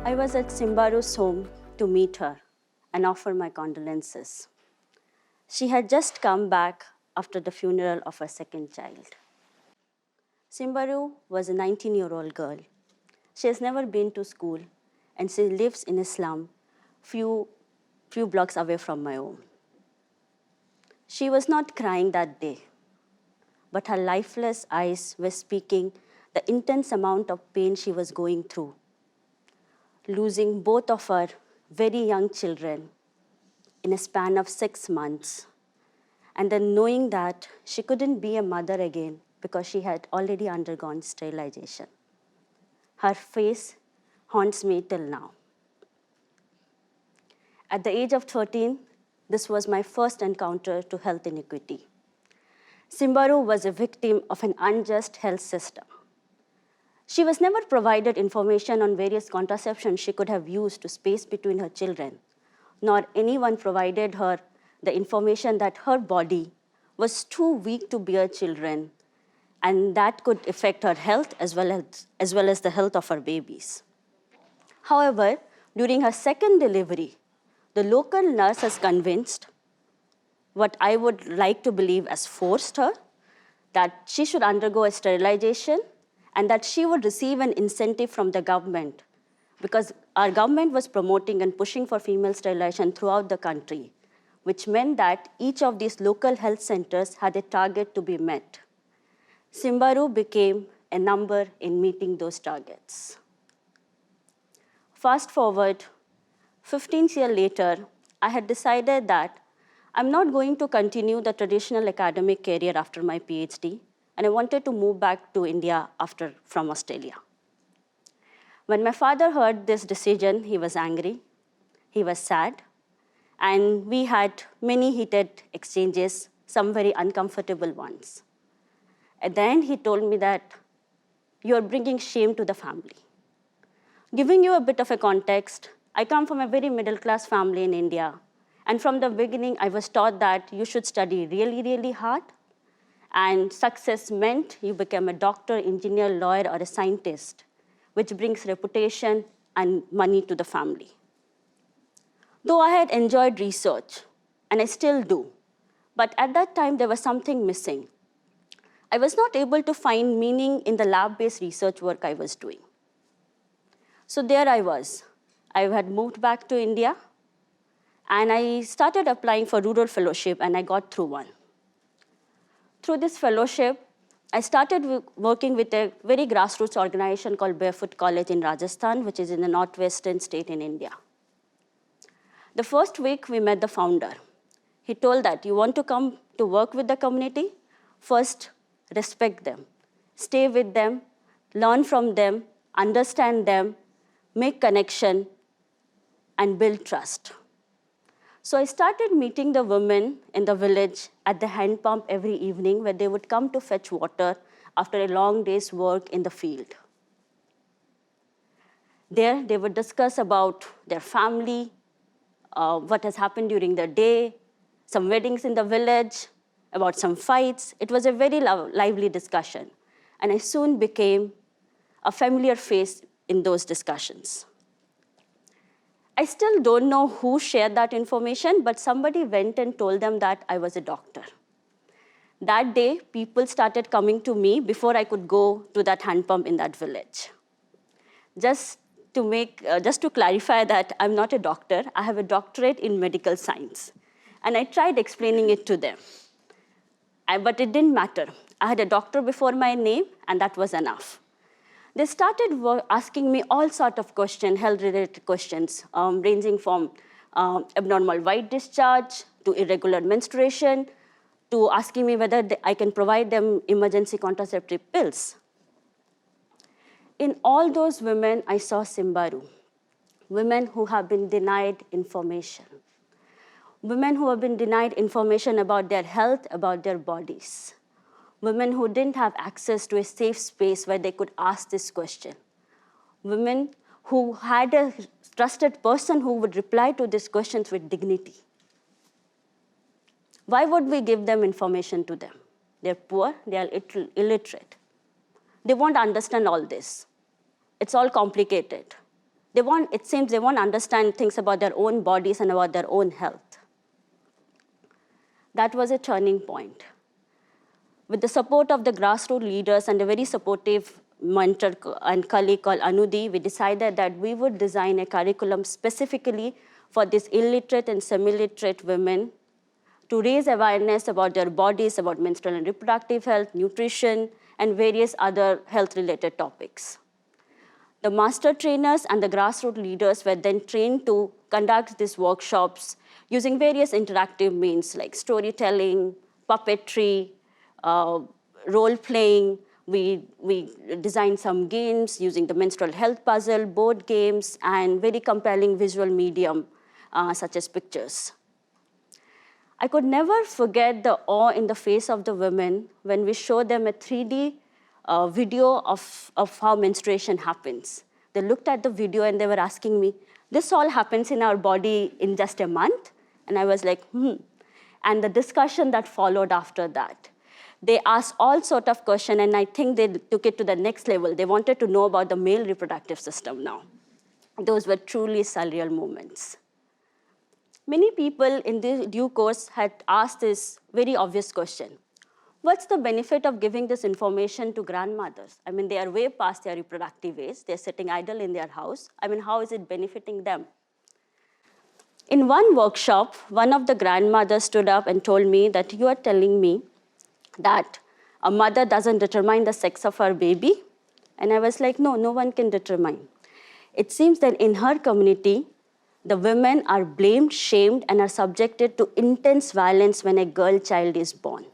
I was at Simbaru's home to meet her and offer my condolences. She had just come back after the funeral of her second child. Simbaru was a 19-year-old girl. She has never been to school and she lives in a slum few blocks away from my home. She was not crying that day, but her lifeless eyes were speaking the intense amount of pain she was going through, losing both of her very young children in a span of 6 months, and then knowing that she couldn't be a mother again because she had already undergone sterilization. Her face haunts me till now. At the age of 13, this was my first encounter to health inequity. Simbaru was a victim of an unjust health system. She was never provided information on various contraceptions she could have used to space between her children, nor anyone provided her the information that her body was too weak to bear children, and that could affect her health as well as the health of her babies. However, during her second delivery, the local nurse has convinced, what I would like to believe as forced her, that she should undergo a sterilization and that she would receive an incentive from the government, because our government was promoting and pushing for female sterilization throughout the country, which meant that each of these local health centers had a target to be met. Simbaru became a number in meeting those targets. Fast forward, 15 years later, I had decided that I'm not going to continue the traditional academic career after my PhD, and I wanted to move back to India from Australia. When my father heard this decision, he was angry, he was sad, and we had many heated exchanges, some very uncomfortable ones. At the end, he told me that you're bringing shame to the family. Giving you a bit of a context, I come from a very middle-class family in India. And from the beginning, I was taught that you should study really, really hard. And success meant you become a doctor, engineer, lawyer, or a scientist, which brings reputation and money to the family. Though I had enjoyed research, and I still do, but at that time, there was something missing. I was not able to find meaning in the lab-based research work I was doing. So there I was. I had moved back to India, and I started applying for rural fellowship, and I got through one. Through this fellowship, I started working with a very grassroots organization called Barefoot College in Rajasthan, which is in the northwestern state in India. The first week, we met the founder. He told that you want to come to work with the community, first respect them, stay with them, learn from them, understand them, make connection, and build trust. So I started meeting the women in the village at the hand pump every evening, where they would come to fetch water after a long day's work in the field. There, they would discuss about their family, what has happened during the day, some weddings in the village, about some fights. It was a very lively discussion. And I soon became a familiar face in those discussions. I still don't know who shared that information, but somebody went and told them that I was a doctor. That day, people started coming to me before I could go to that hand pump in that village. Just to clarify that I'm not a doctor, I have a doctorate in medical science. And I tried explaining it to them. But it didn't matter. I had a doctor before my name, and that was enough. They started asking me all sorts of questions, health-related questions, ranging from abnormal white discharge to irregular menstruation, to asking me whether I can provide them emergency contraceptive pills. In all those women, I saw Simbaru, women who have been denied information, women who have been denied information about their health, about their bodies, women who didn't have access to a safe space where they could ask this question, women who had a trusted person who would reply to these questions with dignity. Why would we give them information to them? They're poor, they are illiterate. They won't understand all this. It's all complicated. it seems they won't understand things about their own bodies and about their own health. That was a turning point. With the support of the grassroots leaders and a very supportive mentor and colleague called Anudi, we decided that we would design a curriculum specifically for these illiterate and semi-literate women to raise awareness about their bodies, about menstrual and reproductive health, nutrition, and various other health-related topics. The master trainers and the grassroots leaders were then trained to conduct these workshops using various interactive means like storytelling, puppetry, role-playing. We designed some games using the menstrual health puzzle, board games, and very compelling visual medium such as pictures. I could never forget the awe in the face of the women when we showed them a 3D video of how menstruation happens. They looked at the video and they were asking me, this all happens in our body in just a month? And I was like, And the discussion that followed after that. They asked all sorts of questions, and I think they took it to the next level. They wanted to know about the male reproductive system now. Those were truly surreal moments. Many people in the due course had asked this very obvious question. What's the benefit of giving this information to grandmothers? I mean, they are way past their reproductive age. They're sitting idle in their house. I mean, how is it benefiting them? In one workshop, one of the grandmothers stood up and told me that you are telling me that a mother doesn't determine the sex of her baby? And I was like, no one can determine. It seems that in her community, the women are blamed, shamed, and are subjected to intense violence when a girl child is born.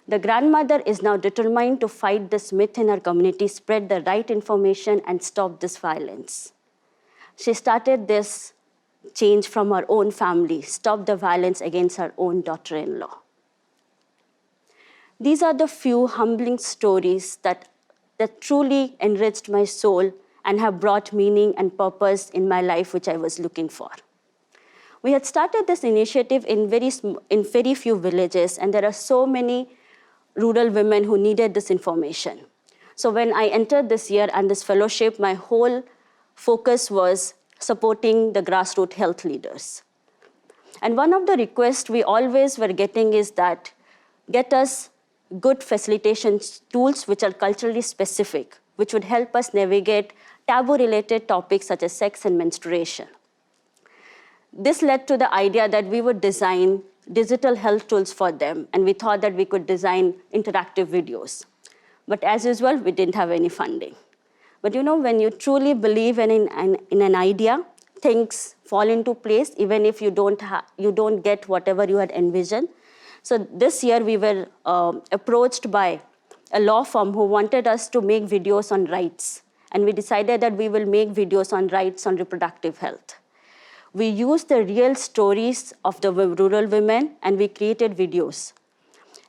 The grandmother is now determined to fight this myth in her community, spread the right information, and stop this violence. She started this change from her own family, stop the violence against her own daughter-in-law. These are the few humbling stories that truly enriched my soul and have brought meaning and purpose in my life, which I was looking for. We had started this initiative in very few villages, and there are so many rural women who needed this information. So when I entered this year and this fellowship, my whole focus was supporting the grassroots health leaders. And one of the requests we always were getting is that get us good facilitation tools which are culturally specific, which would help us navigate taboo-related topics such as sex and menstruation. This led to the idea that we would design digital health tools for them, and we thought that we could design interactive videos. But as usual, we didn't have any funding. But you know, when you truly believe in an idea, things fall into place, even if you don't get whatever you had envisioned. So this year, we were approached by a law firm who wanted us to make videos on rights. And we decided that we will make videos on rights on reproductive health. We used the real stories of the rural women, and we created videos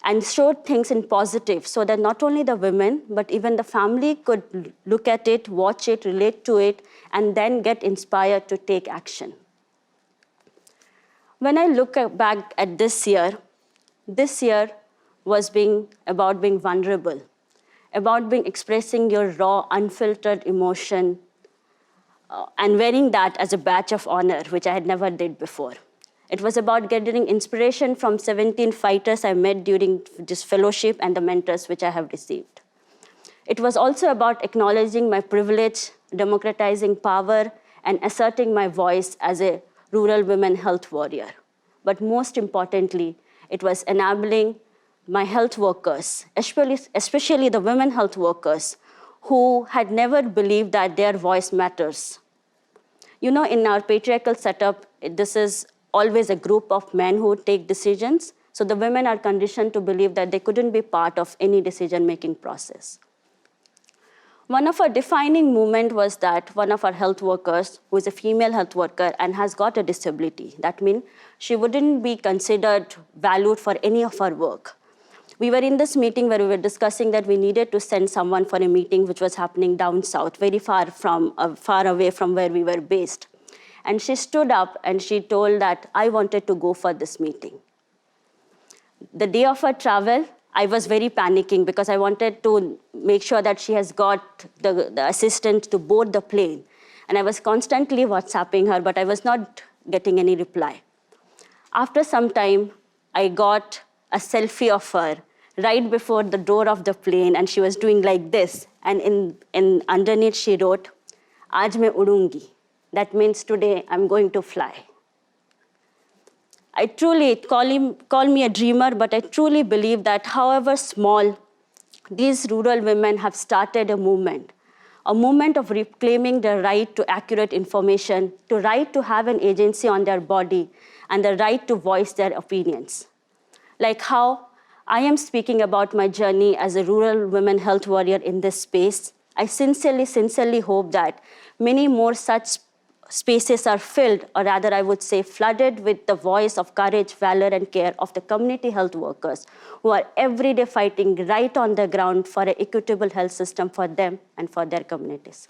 and showed things in positive so that not only the women, but even the family could look at it, watch it, relate to it, and then get inspired to take action. When I look back at this year was about being vulnerable, about expressing your raw, unfiltered emotion, and wearing that as a badge of honor, which I had never did before. It was about getting inspiration from 17 fighters I met during this fellowship and the mentors which I have received. It was also about acknowledging my privilege, democratizing power, and asserting my voice as a rural women health warrior. But most importantly, it was enabling my health workers, especially the women health workers, who had never believed that their voice matters. You know, in our patriarchal setup, this is always a group of men who take decisions. So the women are conditioned to believe that they couldn't be part of any decision-making process. One of our defining movement was that one of our health workers, who is a female health worker and has got a disability, that means she wouldn't be considered valued for any of our work. We were in this meeting where we were discussing that we needed to send someone for a meeting which was happening down south, very far away from where we were based. And she stood up and she told that I wanted to go for this meeting. The day of her travel, I was very panicking because I wanted to make sure that she has got the assistant to board the plane. And I was constantly WhatsApping her, but I was not getting any reply. After some time, I got a selfie of her right before the door of the plane, and she was doing like this. And in underneath, she wrote, "Aaj main udungi." That means today I'm going to fly. I truly, call me a dreamer, but I truly believe that however small, these rural women have started a movement of reclaiming their right to accurate information, to right to have an agency on their body, and the right to voice their opinions. Like how I am speaking about my journey as a rural women health warrior in this space, I sincerely hope that many more such spaces are filled, or rather I would say flooded, with the voice of courage, valor, and care of the community health workers who are every day fighting right on the ground for an equitable health system for them and for their communities.